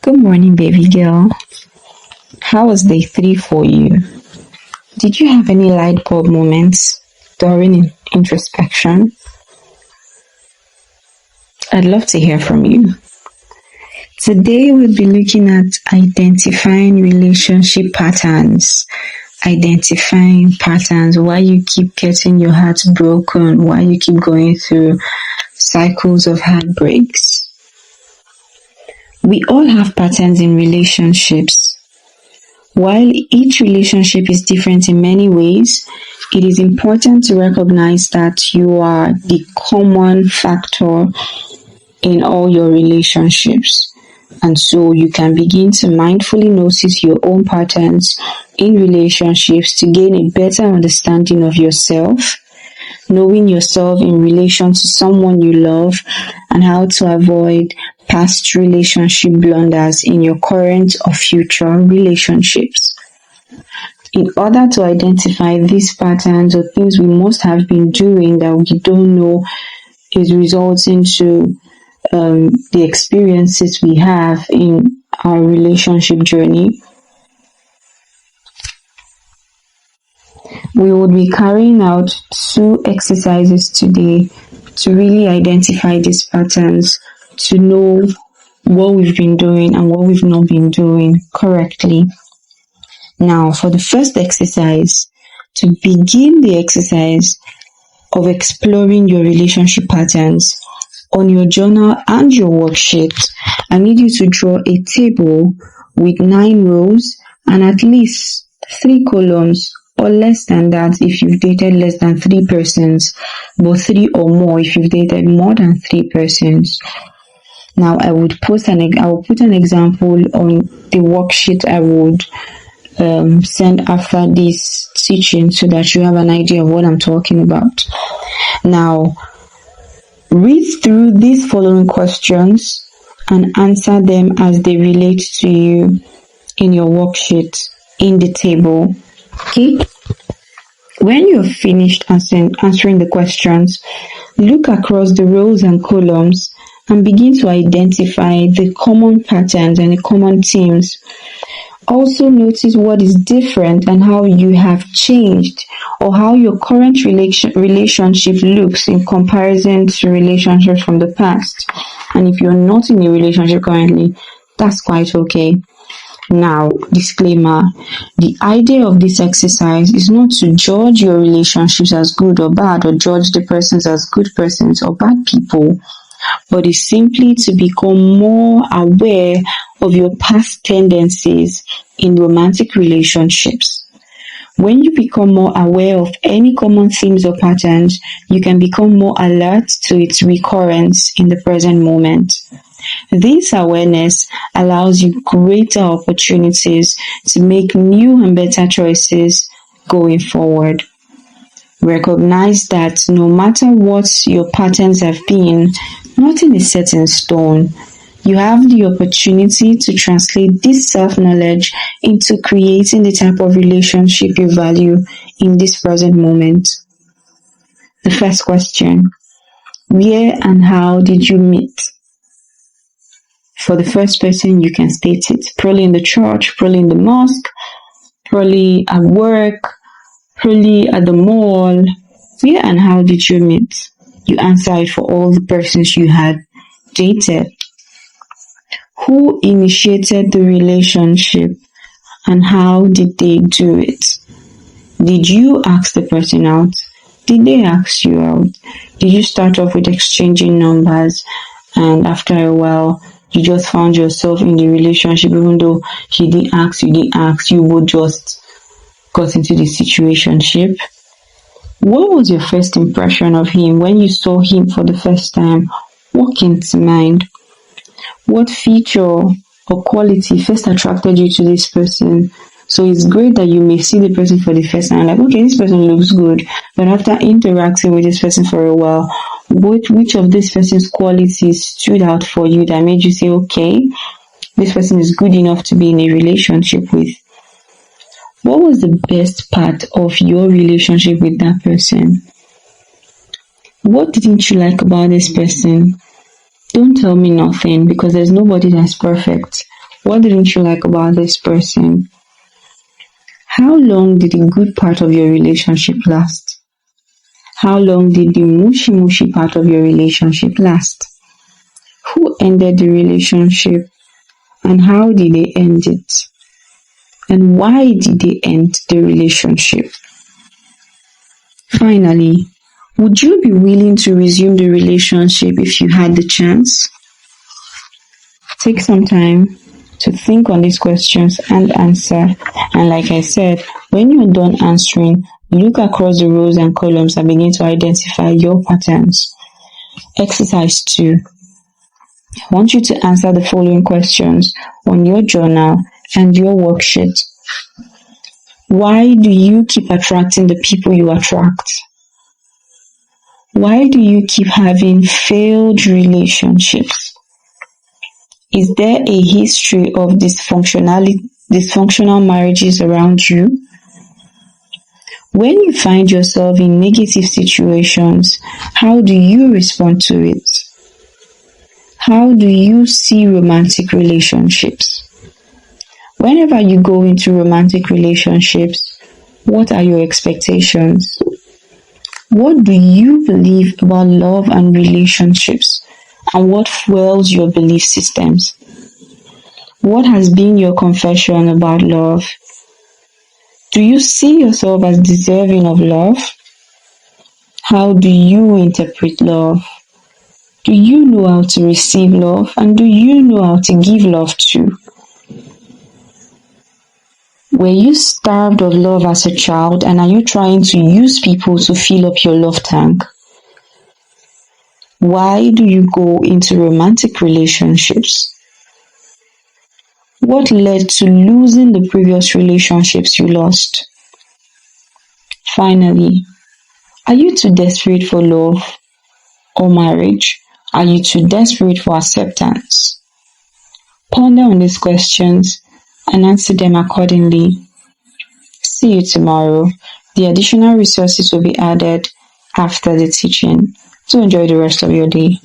Good morning, baby girl. How was day 3 for you? Did you have any light bulb moments during introspection? I'd love to hear from you. Today we'll be looking at identifying relationship patterns. Identifying patterns, why you keep getting your heart broken, why you keep going through cycles of heartbreaks. We all have patterns in relationships. While each relationship is different in many ways, it is important to recognize that you are the common factor in all your relationships. And so you can begin to mindfully notice your own patterns in relationships to gain a better understanding of yourself, knowing yourself in relation to someone you love, and how to avoid past relationship blunders in your current or future relationships. In order to identify these patterns or things we must have been doing that we don't know is resulting to the experiences we have in our relationship journey, we would be carrying out 2 exercises today to really identify these patterns, to know what we've been doing and what we've not been doing correctly. Now, for the first exercise, to begin the exercise of exploring your relationship patterns, on your journal and your worksheet, I need you to draw a table with 9 rows and at least 3 columns, or less than that if you've dated less than 3 persons, but 3 or more if you've dated more than 3 persons. Now, I will put an example on the worksheet I would send after this teaching so that you have an idea of what I'm talking about. Now, read through these following questions and answer them as they relate to you in your worksheet in the table. Okay? When you're finished answering the questions, look across the rows and columns and begin to identify the common patterns and the common themes. Also notice what is different and how you have changed, or how your current relationship looks in comparison to relationships from the past. And if you're not in a relationship currently, that's quite okay. Now, disclaimer, the idea of this exercise is not to judge your relationships as good or bad, or judge the persons as good persons or bad people, but is simply to become more aware of your past tendencies in romantic relationships. When you become more aware of any common themes or patterns, you can become more alert to its recurrence in the present moment. This awareness allows you greater opportunities to make new and better choices going forward. Recognize that no matter what your patterns have been, nothing is set in stone. You have the opportunity to translate this self-knowledge into creating the type of relationship you value in this present moment. The first question: where and how did you meet? For the first person, you can state it. Probably in the church, probably in the mosque, probably at work, probably at the mall. Where and how did you meet? You answer it for all the persons you had dated. Who initiated the relationship and how did they do it? Did you ask the person out? Did they ask you out? Did you start off with exchanging numbers and after a while you just found yourself in the relationship, even though he didn't ask, you would just got into the situationship? What was your first impression of him when you saw him for the first time? What came to mind? What feature or quality first attracted you to this person? So it's great that you may see the person for the first time, like, okay, this person looks good, but after interacting with this person for a while, which of this person's qualities stood out for you that made you say, okay, this person is good enough to be in a relationship with? What was the best part of your relationship with that person? What didn't you like about this person? Don't tell me nothing, because there's nobody that's perfect. What didn't you like about this person? How long did the good part of your relationship last? How long did the mushy mushy part of your relationship last? Who ended the relationship and how did they end it? And why did they end the relationship? Finally, would you be willing to resume the relationship if you had the chance? Take some time to think on these questions and answer. And like I said, when you're done answering, look across the rows and columns and begin to identify your patterns. Exercise 2. I want you to answer the following questions on your journal and your worksheet. Why do you keep attracting the people you attract? Why do you keep having failed relationships? Is there a history of dysfunctional marriages around you? When you find yourself in negative situations, how do you respond to it? How do you see romantic relationships? Whenever you go into romantic relationships, what are your expectations? What do you believe about love and relationships? And what fuels your belief systems? What has been your confession about love? Do you see yourself as deserving of love? How do you interpret love? Do you know how to receive love? And do you know how to give love too? Were you starved of love as a child, and are you trying to use people to fill up your love tank? Why do you go into romantic relationships? What led to losing the previous relationships you lost? Finally, are you too desperate for love or marriage? Are you too desperate for acceptance? Ponder on these questions and answer them accordingly. See you tomorrow. The additional resources will be added after the teaching. So enjoy the rest of your day.